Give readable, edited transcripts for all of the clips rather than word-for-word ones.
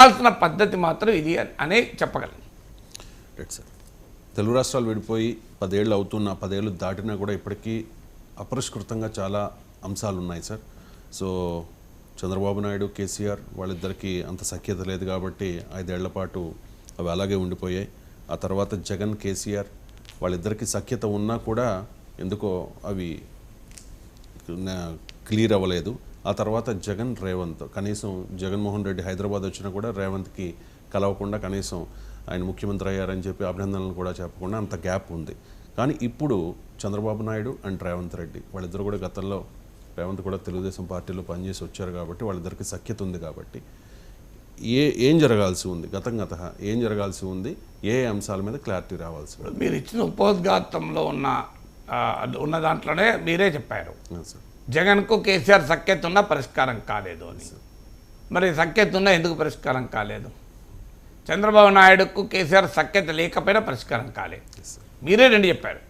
కావాల్సిన పద్ధతి మాత్రం ఇది అనే చెప్పగలను. Right sir. తెలుగు రాష్ట్రాలు విడిపోయి 10 ఏళ్ళు అవుతున్నా, 10 ఏళ్ళు దాటినా కూడా ఇప్పటికీ అపరిష్కృతంగా చాలా అంశాలు ఉన్నాయి సార్. సో చంద్రబాబు నాయుడు, కేసీఆర్ వాళ్ళిద్దరికీ అంత సఖ్యత లేదు కాబట్టి 5 ఏళ్ల పాటు అవి అలాగే ఉండిపోయాయి. ఆ తర్వాత జగన్, కేసీఆర్ వాళ్ళిద్దరికీ సఖ్యత ఉన్నా కూడా ఎందుకో అవి క్లియర్ అవ్వలేదు. ఆ తర్వాత జగన్, రేవంత్, కనీసం జగన్మోహన్ రెడ్డి హైదరాబాద్ వచ్చినా కూడా రేవంత్కి కలవకుండా కనీసం ఆయన ముఖ్యమంత్రి అయ్యారని చెప్పి అభినందనలు కూడా చెప్పకుండా అంత గ్యాప్ ఉంది. కానీ ఇప్పుడు చంద్రబాబు నాయుడు అండ్ రేవంత్ రెడ్డి వాళ్ళిద్దరు కూడా గతంలో రేవంత్ కూడా తెలుగుదేశం పార్టీలో పనిచేసి వచ్చారు కాబట్టి వాళ్ళిద్దరికి సఖ్యత ఉంది కాబట్టి ఏం జరగాల్సి ఉంది, ఏం జరగాల్సి ఉంది, ఏ అంశాల మీద క్లారిటీ రావాల్సి ఉంది? మీరు ఇచ్చిన ఉపోద్ఘాతంలో ఉన్న దాంట్లోనే మీరే చెప్పారు జగన్కు కేసీఆర్ సఖ్యత ఉన్నా పరిష్కారం కాలేదు అని. మరి సఖ్యత ఉన్నా ఎందుకు పరిష్కారం కాలేదు? చంద్రబాబు నాయుడుకు కేసీఆర్ సఖ్యత లేకపోయినా పరిష్కారం కాలేదు. మీరే రెండు చెప్పారు,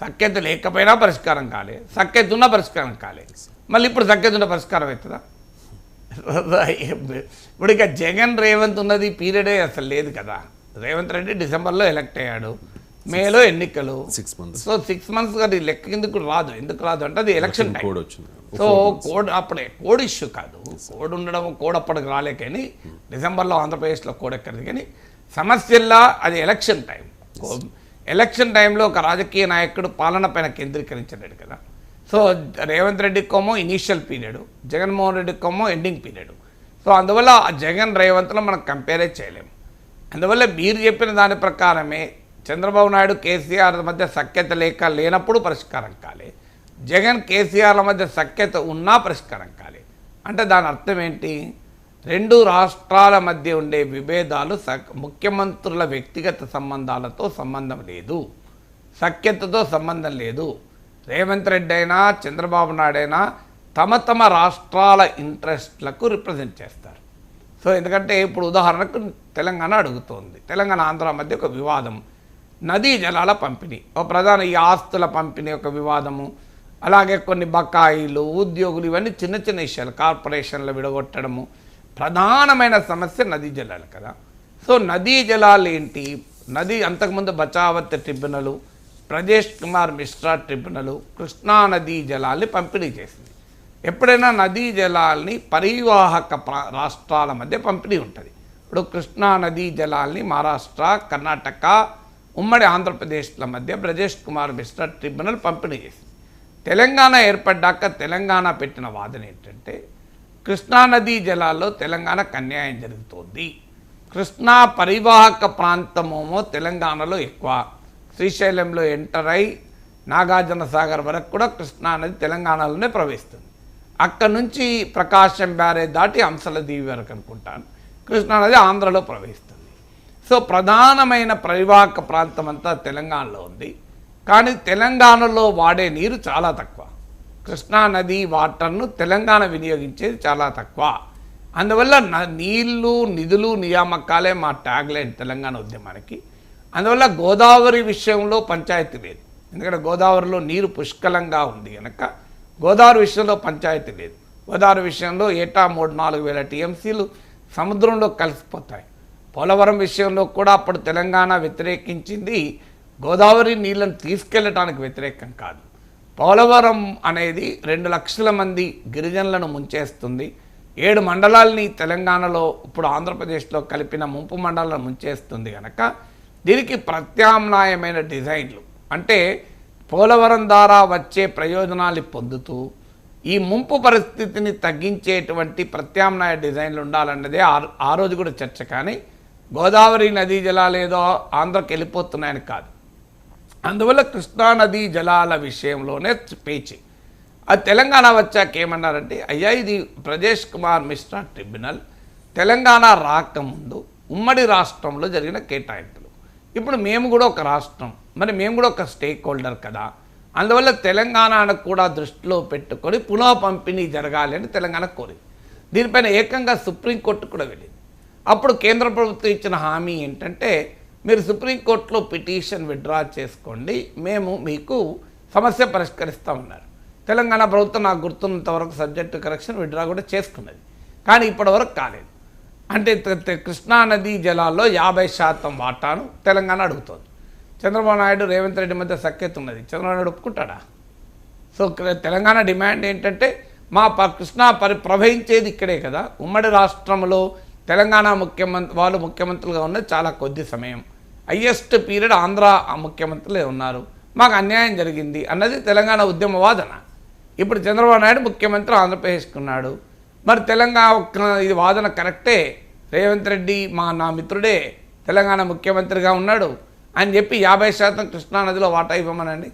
సఖ్యత లేకపోయినా పరిష్కారం కాలేదు, సఖ్యత ఉన్న పరిష్కారం కాలేదు. మళ్ళీ ఇప్పుడు సఖ్యత ఉన్న పరిష్కారం అవుతుందా? ఇప్పుడు ఇక జగన్ రేవంత్ ఉన్నది పీరియడే అసలు లేదు కదా. రేవంత్ రెడ్డి డిసెంబర్లో ఎలక్ట్ అయ్యాడు, మేలో ఎన్నికలు, 6 months. సో 6 months అది లెక్క ఎందుకు రాదు? ఎందుకు రాదు అంటే అది ఎలక్షన్ టైం. సో కోడ్ అప్పుడే కోడ్ ఇష్యూ కాదు, కోడ్ ఉండడం కోడ్ అప్పటికి రాలే. కానీ డిసెంబర్లో ఆంధ్రప్రదేశ్లో కోడ్ ఎక్కడిది. కానీ సమస్యల్లా అది ఎలక్షన్ టైం. ఎలక్షన్ టైంలో ఒక రాజకీయ నాయకుడు పాలన పైన కేంద్రీకరించలేడు కదా. సో రేవంత్ రెడ్డికోమో ఇనీషియల్ పీరియడ్, జగన్మోహన్ రెడ్డికోమో ఎండింగ్ పీరియడ్. సో అందువల్ల జగన్ రేవంత్లో మనం కంపేరే చేయలేము. అందువల్ల మీరు చెప్పిన దాని ప్రకారమే చంద్రబాబు నాయుడు కేసీఆర్ మధ్య సఖ్యత లేనప్పుడు పరిష్కారం కాలే, జగన్ కేసీఆర్ల మధ్య సఖ్యత ఉన్నా పరిష్కారం కాలే. అంటే దాని అర్థం ఏంటి? 2 రాష్ట్రాల మధ్య ఉండే విభేదాలు ముఖ్యమంత్రుల వ్యక్తిగత సంబంధాలతో సంబంధం లేదు, సఖ్యతతో సంబంధం లేదు. రేవంత్ రెడ్డి అయినా చంద్రబాబు నాయుడు అయినా తమ రాష్ట్రాల ఇంట్రెస్ట్లకు రిప్రజెంట్ చేస్తారు. సో ఎందుకంటే ఇప్పుడు ఉదాహరణకు తెలంగాణ అడుగుతోంది, తెలంగాణ ఆంధ్ర మధ్య ఒక వివాదం, నదీ జలాల పంపిణీ, ఒక ప్రధాన ఈ ఆస్తుల పంపిణీ ఒక వివాదము, అలాగే కొన్ని బకాయిలు, ఉద్యోగులు, ఇవన్నీ చిన్న చిన్న విషయాలు, కార్పొరేషన్లు విడగొట్టడము. ప్రధానమైన సమస్య నదీ జలాలు కదా. సో నదీ జలాలు ఏంటి? నది అంతకుముందు బచావత్ ట్రిబ్యునల్, ప్రజేష్ కుమార్ మిశ్రా ట్రిబ్యునల్ కృష్ణా నదీ జలాల్ని పంపిణీ చేసింది. ఎప్పుడైనా నదీ జలాల్ని పరివాహక రాష్ట్రాల మధ్య పంపిణీ ఉంటుంది. ఇప్పుడు కృష్ణా నదీ జలాల్ని మహారాష్ట్ర, కర్ణాటక, ఉమ్మడి ఆంధ్రప్రదేశ్ల మధ్య ప్రజేష్ కుమార్ మిశ్రా ట్రిబ్యునల్ పంపిణీ చేసింది. తెలంగాణ ఏర్పడ్డాక తెలంగాణ పెట్టిన వాదన ఏంటంటే కృష్ణానదీ జలాల్లో తెలంగాణకు అన్యాయం జరుగుతోంది. కృష్ణా పరివాహక ప్రాంతమేమో తెలంగాణలో ఎక్కువ, శ్రీశైలంలో ఎంటర్ అయి నాగార్జున సాగర్ వరకు కూడా కృష్ణానది తెలంగాణలోనే ప్రవహిస్తుంది. అక్కడ నుంచి ప్రకాశం బ్యారేజ్ దాటి అంశల దీవి వరకు అనుకుంటాను కృష్ణానది ఆంధ్రలో ప్రవహిస్తుంది. సో ప్రధానమైన పరివాహక ప్రాంతం అంతా తెలంగాణలో ఉంది. కానీ తెలంగాణలో వాడే నీరు చాలా తక్కువ. కృష్ణానది వాటర్ను తెలంగాణ వినియోగించేది చాలా తక్కువ. అందువల్ల నీళ్లు, నిధులు, నియామకాలే మా ట్యాగ్లైన్ తెలంగాణ ఉద్యమానికి. అందువల్ల గోదావరి విషయంలో పంచాయతీ లేదు, ఎందుకంటే గోదావరిలో నీరు పుష్కలంగా ఉంది కనుక గోదావరి విషయంలో పంచాయతీ లేదు. గోదావరి విషయంలో ఏటా 3-4 వేల టీఎంసీలు సముద్రంలో కలిసిపోతాయి. పోలవరం విషయంలో కూడా అప్పుడు తెలంగాణ వ్యతిరేకించింది గోదావరి నీళ్ళను తీసుకెళ్ళటానికి వ్యతిరేకం కాదు. పోలవరం అనేది 2 లక్షల మంది గిరిజనులను ముంచేస్తుంది. 7 మండలాల్ని తెలంగాణలో ఇప్పుడు ఆంధ్రప్రదేశ్లో కలిపిన ముంపు మండలాలను ముంచేస్తుంది కనుక దీనికి ప్రత్యామ్నాయమైన డిజైన్లు, అంటే పోలవరం ద్వారా వచ్చే ప్రయోజనాలు పొందుతూ ఈ ముంపు పరిస్థితిని తగ్గించేటువంటి ప్రత్యామ్నాయ డిజైన్లు ఉండాలన్నదే ఆ రోజు కూడా చర్చ. కానీ గోదావరి నదీ జలాలు ఏదో ఆంధ్రకి వెళ్ళిపోతున్నాయని కాదు. అందువల్ల కృష్ణానదీ జలాల విషయంలోనే పేచి. అది తెలంగాణ వచ్చాక ఏమన్నారంటే, అయ్యా ఇది ప్రజేష్ కుమార్ మిశ్రా ట్రిబ్యునల్ తెలంగాణ రాకముందు ఉమ్మడి రాష్ట్రంలో జరిగిన కేటాయింపులు. ఇప్పుడు మేము కూడా ఒక రాష్ట్రం, మరి మేము కూడా ఒక స్టేక్ హోల్డర్ కదా. అందువల్ల తెలంగాణను కూడా దృష్టిలో పెట్టుకొని పునః పంపిణీ జరగాలి అని తెలంగాణ కోరింది. దీనిపైన ఏకంగా సుప్రీంకోర్టు కూడా వెళ్ళింది. అప్పుడు కేంద్ర ప్రభుత్వం ఇచ్చిన హామీ ఏంటంటే, మీరు సుప్రీంకోర్టులో పిటిషన్ విత్డ్రా చేసుకోండి, మేము మీకు సమస్య పరిష్కరిస్తామన్నారు. తెలంగాణ ప్రభుత్వం నాకు గుర్తున్నంత వరకు సబ్జెక్టు కరెక్షన్ విత్డ్రా కూడా చేసుకున్నది, కానీ ఇప్పటివరకు కాలేదు. అంటే కృష్ణా నదీ జలాల్లో 50% వాటాను తెలంగాణ అడుగుతోంది. చంద్రబాబు నాయుడు రేవంత్ రెడ్డి మధ్య సఖ్యత ఉన్నది, చంద్రబాబు నాయుడు ఒప్పుకుంటాడా? సో తెలంగాణ డిమాండ్ ఏంటంటే మా కృష్ణా ప్రవహించేది ఇక్కడే కదా, ఉమ్మడి రాష్ట్రంలో తెలంగాణ వాళ్ళు ముఖ్యమంత్రులుగా ఉన్నది చాలా కొద్ది సమయం, హయ్యెస్ట్ పీరియడ్ ఆంధ్ర ముఖ్యమంత్రులే ఉన్నారు, మాకు అన్యాయం జరిగింది అన్నది తెలంగాణ ఉద్యమ వాదన. ఇప్పుడు చంద్రబాబు నాయుడు ముఖ్యమంత్రి ఆంధ్రప్రదేశ్కున్నాడు, మరి తెలంగాణ ఇది వాదన కరెక్టే, రేవంత్ రెడ్డి నా మిత్రుడే తెలంగాణ ముఖ్యమంత్రిగా ఉన్నాడు అని చెప్పి 50% కృష్ణానదిలో వాటా ఇవ్వమనండి,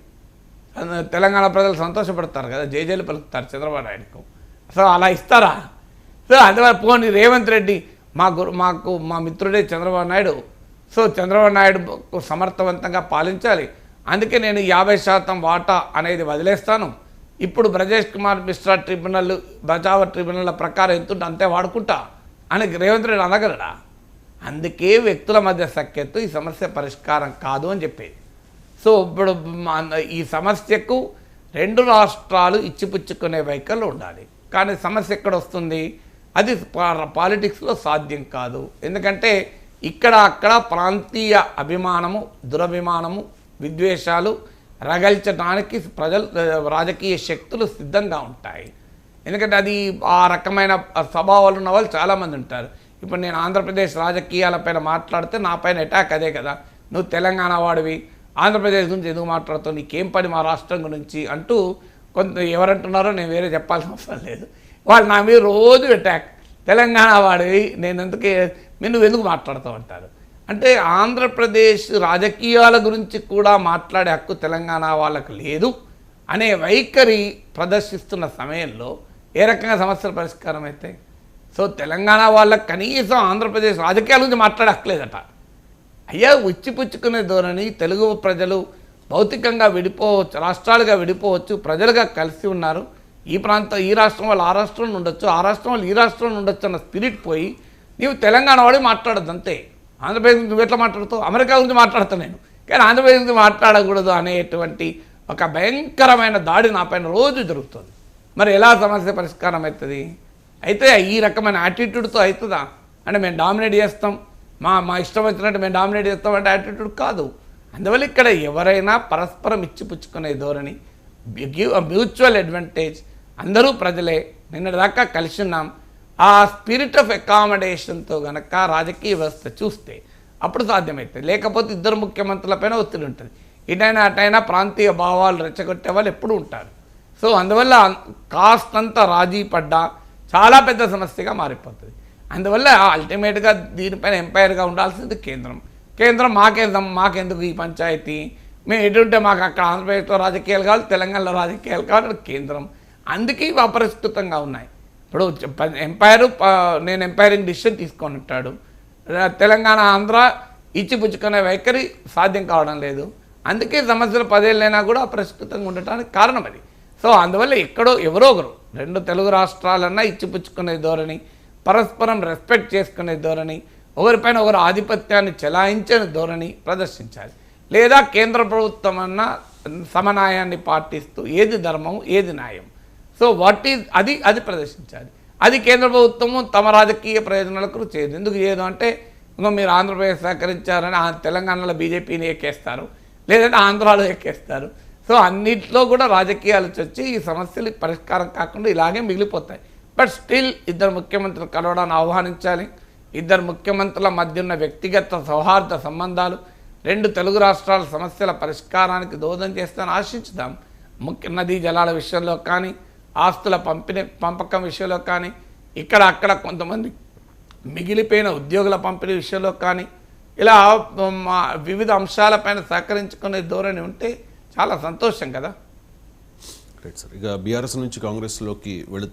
తెలంగాణ ప్రజలు సంతోషపడతారు కదా, జేజేలు పలుకుతారు చంద్రబాబు నాయుడుకు. సో అలా ఇస్తారా? సో అందువల్ల పోనీ రేవంత్ రెడ్డి మా మిత్రుడే చంద్రబాబు నాయుడు, సో చంద్రబాబు నాయుడు సమర్థవంతంగా పాలించాలి, అందుకే నేను 50% వాటా అనేది వదిలేస్తాను, ఇప్పుడు బ్రజేష్ కుమార్ మిశ్రా ట్రిబ్యునల్ బచావ ట్రిబ్యునల్ ప్రకారం ఎంతుంటే అంతే వాడుకుంటా అని రేవంత్ రెడ్డి అనగలడా? అందుకే వ్యక్తుల మధ్య సఖ్యత ఈ సమస్య పరిష్కారం కాదు అని చెప్పేది. సో ఇప్పుడు ఈ సమస్యకు 2 రాష్ట్రాలు ఇచ్చిపుచ్చుకునే వైఖరిలో ఉండాలి. కానీ సమస్య ఎక్కడ వస్తుంది? అది పాలిటిక్స్లో సాధ్యం కాదు. ఎందుకంటే ఇక్కడ అక్కడ ప్రాంతీయ అభిమానము, దురభిమానము, విద్వేషాలు రగల్చడానికి రాజకీయ శక్తులు సిద్ధంగా ఉంటాయి. ఎందుకంటే అది ఆ రకమైన స్వభావాలు ఉన్న వాళ్ళు చాలామంది ఉంటారు. ఇప్పుడు నేను ఆంధ్రప్రదేశ్ రాజకీయాలపైన మాట్లాడితే నా పైన అటాక్ అదే కదా, నువ్వు తెలంగాణ వాడివి, ఆంధ్రప్రదేశ్ గురించి ఎందుకు మాట్లాడుతావు, నీకేం పని మా రాష్ట్రం గురించి అంటూ ఎవరంటున్నారో నేను వేరే చెప్పాల్సిన అవసరం లేదు. వాళ్ళు నా మీద రోజు అటాక్, తెలంగాణ వాడివి నువ్వు ఎందుకు మాట్లాడుతావు అంటారు. అంటే ఆంధ్రప్రదేశ్ రాజకీయాల గురించి కూడా మాట్లాడే హక్కు తెలంగాణ వాళ్ళకు లేదు అనే వైఖరి ప్రదర్శిస్తున్న సమయంలో ఏ రకంగా సమస్యల పరిష్కారం అయితే? సో తెలంగాణ వాళ్ళకి కనీసం ఆంధ్రప్రదేశ్ రాజకీయాల గురించి మాట్లాడే హక్కులేదట. అయ్యా ఉచ్చిపుచ్చుకునే ధోరణి, తెలుగు ప్రజలు భౌతికంగా విడిపోవచ్చు, రాష్ట్రాలుగా విడిపోవచ్చు, ప్రజలుగా కలిసి ఉన్నారు, ఈ రాష్ట్రం వాళ్ళు ఆ రాష్ట్రంలో ఉండొచ్చు, ఆ రాష్ట్రం వాళ్ళు ఈ రాష్ట్రంలో ఉండొచ్చు అన్న స్పిరిట్ పోయి నీవు తెలంగాణ వాడి మాట్లాడద్దు అంతే. ఆంధ్రప్రదేశ్ గురించి నువ్వు ఎట్లా మాట్లాడుతావు? అమెరికా గురించి మాట్లాడతాను నేను, కానీ ఆంధ్రప్రదేశ్ గురించి మాట్లాడకూడదు అనేటువంటి ఒక భయంకరమైన దాడి నా పైన రోజు జరుగుతుంది. మరి ఎలా సమస్య పరిష్కారం అవుతుంది? అయితే ఈ రకమైన యాటిట్యూడ్తో అవుతుందా? అంటే మేము డామినేట్ చేస్తాం, మా ఇష్టం వచ్చినట్టు మేము డామినేట్ చేస్తాం అంటే యాటిట్యూడ్ కాదు. అందువల్ల ఇక్కడ ఎవరైనా పరస్పరం ఇచ్చిపుచ్చుకునే ధోరణి, మ్యూచువల్ అడ్వాంటేజ్, అందరూ ప్రజలే, నిన్నటిదాకా కలిసి ఉన్నాం, ఆ స్పిరిట్ ఆఫ్ అకామిడేషన్తో కనుక రాజకీయ వ్యవస్థ చూస్తే అప్పుడు సాధ్యమవుతుంది. లేకపోతే ఇద్దరు ముఖ్యమంత్రులపైన ఒత్తిడి ఉంటుంది, ఇటైనా అటైనా ప్రాంతీయ భావాలు రెచ్చగొట్టే వాళ్ళు ఎప్పుడూ ఉంటారు. సో అందువల్ల కాస్తంతా రాజీ పడ్డా చాలా పెద్ద సమస్యగా మారిపోతుంది. అందువల్ల అల్టిమేట్గా దీనిపైన ఎంపైర్గా ఉండాల్సింది కేంద్రం మాకెందుకు ఈ పంచాయతీ, మేము ఎటుంటే మాకు అక్కడ ఆంధ్రప్రదేశ్లో రాజకీయాలు కావాలి, తెలంగాణలో రాజకీయాలు కావాలి కేంద్రం, అందుకే ఇవి అపరిష్కృతంగా ఉన్నాయి. ఇప్పుడు నేను ఎంపైరింగ్ డిసిషన్ తీసుకొని ఉంటాడు, తెలంగాణ ఆంధ్ర ఇచ్చిపుచ్చుకునే వైఖరి సాధ్యం కావడం లేదు, అందుకే సమస్యలు 10 ఏళ్ళైనా కూడా అపరిష్కృతంగా ఉండటానికి కారణం అది. సో అందువల్ల ఎవరో ఒకరు 2 తెలుగు రాష్ట్రాలన్నా ఇచ్చిపుచ్చుకునే ధోరణి, పరస్పరం రెస్పెక్ట్ చేసుకునే ధోరణి, ఒకరిపైన ఒకరు ఆధిపత్యాన్ని చెలాయించని ధోరణి ప్రదర్శించాలి. లేదా కేంద్ర ప్రభుత్వం అన్న సమన్యాయాన్ని పాటిస్తూ ఏది ధర్మం ఏది న్యాయం, సో అది ప్రదర్శించాలి. అది కేంద్ర ప్రభుత్వము తమ రాజకీయ ప్రయోజనాలకు చేయదు. ఎందుకు చేయదు అంటే మీరు ఆంధ్రప్రదేశ్ సహకరించారని తెలంగాణలో బీజేపీని ఎక్కేస్తారు, లేదంటే ఆంధ్రాలో ఎక్కేస్తారు. సో అన్నిట్లో కూడా రాజకీయాలు వచ్చి ఈ సమస్యలు పరిష్కారం కాకుండా ఇలాగే మిగిలిపోతాయి. బట్ స్టిల్ ఇద్దరు ముఖ్యమంత్రులు కలవడాన్ని ఆహ్వానించాలి. ఇద్దరు ముఖ్యమంత్రుల మధ్య ఉన్న వ్యక్తిగత సౌహార్ద సంబంధాలు 2 తెలుగు రాష్ట్రాల సమస్యల పరిష్కారానికి దోహదం చేస్తానని ఆశించుదాం. నదీ జలాల విషయంలో కానీ, ఆస్తుల పంపకం విషయంలో కానీ, అక్కడ కొంతమంది మిగిలిపోయిన ఉద్యోగుల పంపిణీ విషయంలో కానీ, ఇలా వివిధ అంశాలపైన సహకరించుకునే ధోరణి ఉంటే చాలా సంతోషం కదా. Right sir. ఇక బీఆర్ఎస్ నుంచి కాంగ్రెస్లోకి